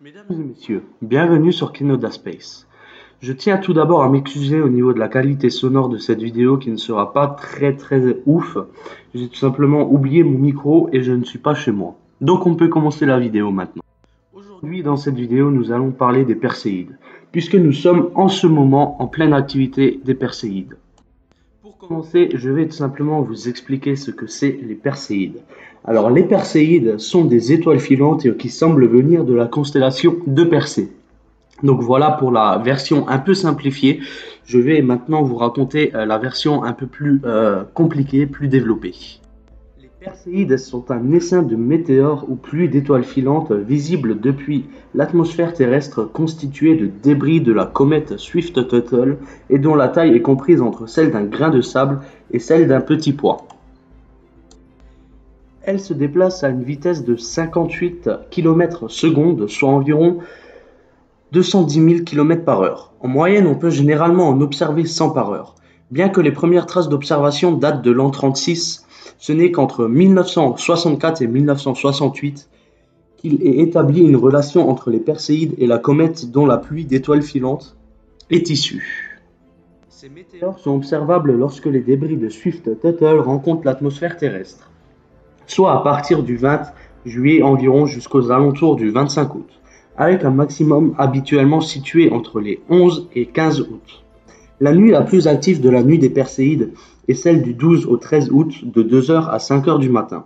Mesdames et messieurs, bienvenue sur Kinoda Space. Je tiens tout d'abord à m'excuser au niveau de la qualité sonore de cette vidéo qui ne sera pas très ouf. J'ai tout simplement oublié mon micro et je ne suis pas chez moi. Donc on peut commencer la vidéo maintenant. Aujourd'hui dans cette vidéo nous allons parler des perséides, puisque nous sommes en ce moment en pleine activité des perséides. Pour commencer, je vais tout simplement vous expliquer ce que c'est les perséides. Alors, les perséides sont des étoiles filantes qui semblent venir de la constellation de Persée. Donc voilà pour la version un peu simplifiée. Je vais maintenant vous raconter la version un peu plus compliquée, plus développée. Les perséides sont un essaim de météores ou pluies d'étoiles filantes visibles depuis l'atmosphère terrestre constituée de débris de la comète Swift-Tuttle et dont la taille est comprise entre celle d'un grain de sable et celle d'un petit pois. Elle se déplace à une vitesse de 58 km/s, soit environ 210 000 km/h. En moyenne, on peut généralement en observer 100 par heure. Bien que les premières traces d'observation datent de l'an 36, ce n'est qu'entre 1964 et 1968 qu'il est établi une relation entre les perséides et la comète dont la pluie d'étoiles filantes est issue. Ces météores sont observables lorsque les débris de Swift-Tuttle rencontrent l'atmosphère terrestre, soit à partir du 20 juillet environ jusqu'aux alentours du 25 août, avec un maximum habituellement situé entre les 11 et 15 août. La nuit la plus active de la nuit des perséides est celle du 12 au 13 août de 2h à 5h du matin.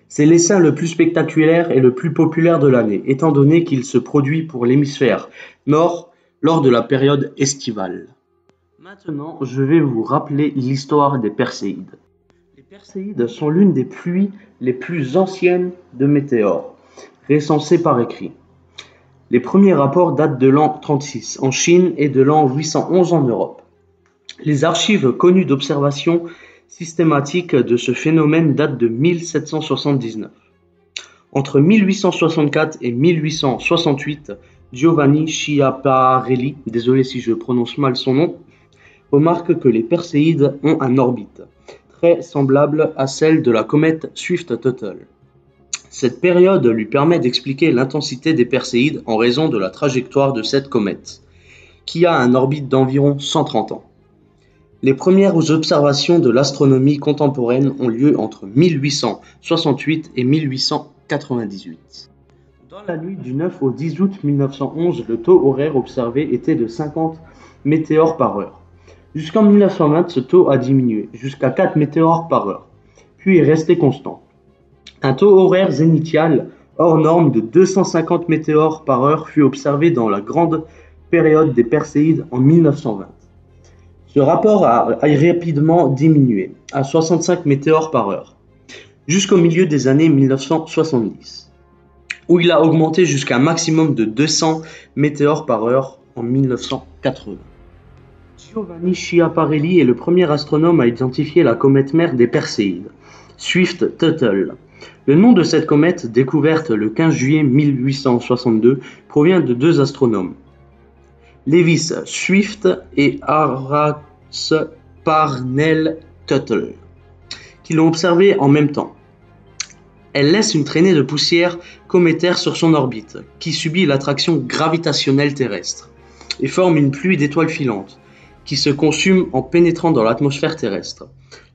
C'est l'essaim le plus spectaculaire et le plus populaire de l'année, étant donné qu'il se produit pour l'hémisphère nord lors de la période estivale. Maintenant, je vais vous rappeler l'histoire des perséides. Les perséides sont l'une des pluies les plus anciennes de météores, recensées par écrit. Les premiers rapports datent de l'an 36 en Chine et de l'an 811 en Europe. Les archives connues d'observation systématique de ce phénomène datent de 1779. Entre 1864 et 1868, Giovanni Schiaparelli, désolé si je prononce mal son nom, remarque que les perséides ont une orbite très semblable à celle de la comète Swift-Tuttle. Cette période lui permet d'expliquer l'intensité des perséides en raison de la trajectoire de cette comète, qui a une orbite d'environ 130 ans. Les premières observations de l'astronomie contemporaine ont lieu entre 1868 et 1898. Dans la nuit du 9 au 10 août 1911, le taux horaire observé était de 50 météores par heure. Jusqu'en 1920, ce taux a diminué jusqu'à 4 météores par heure, puis est resté constant. Un taux horaire zénithial hors norme de 250 météores par heure fut observé dans la grande période des perséides en 1920. Ce rapport a rapidement diminué à 65 météores par heure jusqu'au milieu des années 1970, où il a augmenté jusqu'à un maximum de 200 météores par heure en 1980. Giovanni Schiaparelli est le premier astronome à identifier la comète mère des perséides, Swift-Tuttle. Le nom de cette comète, découverte le 15 juillet 1862, provient de deux astronomes, Lewis Swift et Horace Parnell Tuttle, qui l'ont observée en même temps. Elle laisse une traînée de poussière cométaire sur son orbite, qui subit l'attraction gravitationnelle terrestre, et forme une pluie d'étoiles filantes, qui se consument en pénétrant dans l'atmosphère terrestre.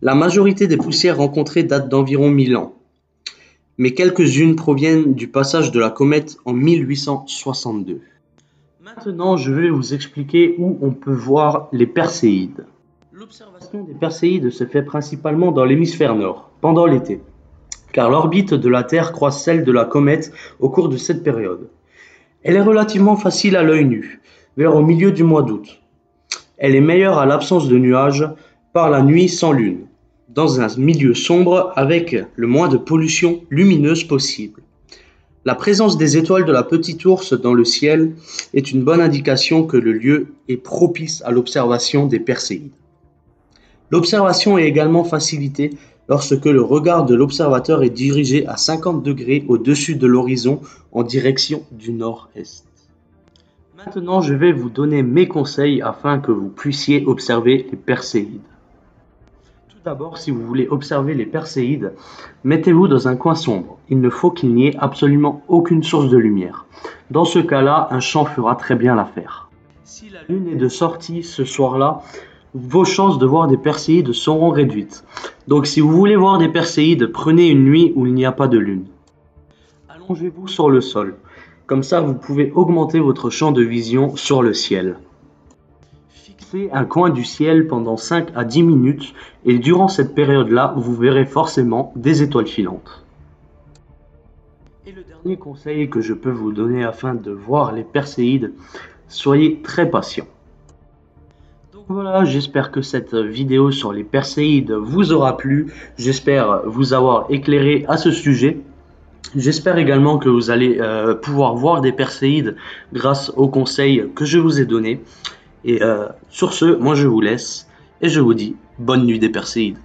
La majorité des poussières rencontrées datent d'environ 1000 ans, mais quelques-unes proviennent du passage de la comète en 1862. Maintenant, je vais vous expliquer où on peut voir les perséides. L'observation des perséides se fait principalement dans l'hémisphère nord, pendant l'été, car l'orbite de la Terre croise celle de la comète au cours de cette période. Elle est relativement facile à l'œil nu, vers au milieu du mois d'août. Elle est meilleure à l'absence de nuages, par la nuit sans lune, dans un milieu sombre avec le moins de pollution lumineuse possible. La présence des étoiles de la petite ours dans le ciel est une bonne indication que le lieu est propice à l'observation des perséides. L'observation est également facilitée lorsque le regard de l'observateur est dirigé à 50 degrés au-dessus de l'horizon en direction du nord-est. Maintenant, je vais vous donner mes conseils afin que vous puissiez observer les perséides. Tout d'abord, si vous voulez observer les perséides, mettez-vous dans un coin sombre. Il ne faut qu'il n'y ait absolument aucune source de lumière. Dans ce cas-là, un champ fera très bien l'affaire. Si la lune est de sortie ce soir-là, vos chances de voir des perséides seront réduites. Donc si vous voulez voir des perséides, prenez une nuit où il n'y a pas de lune. Allongez-vous sur le sol. Comme ça, vous pouvez augmenter votre champ de vision sur le ciel. Fixez un coin du ciel pendant 5 à 10 minutes et durant cette période-là, vous verrez forcément des étoiles filantes. Et le dernier conseil que je peux vous donner afin de voir les perséides, soyez très patient. Donc voilà, j'espère que cette vidéo sur les perséides vous aura plu. J'espère vous avoir éclairé à ce sujet. J'espère également que vous allez pouvoir voir des perséides grâce aux conseils que je vous ai donnés. Et sur ce, moi je vous laisse et je vous dis bonne nuit des perséides.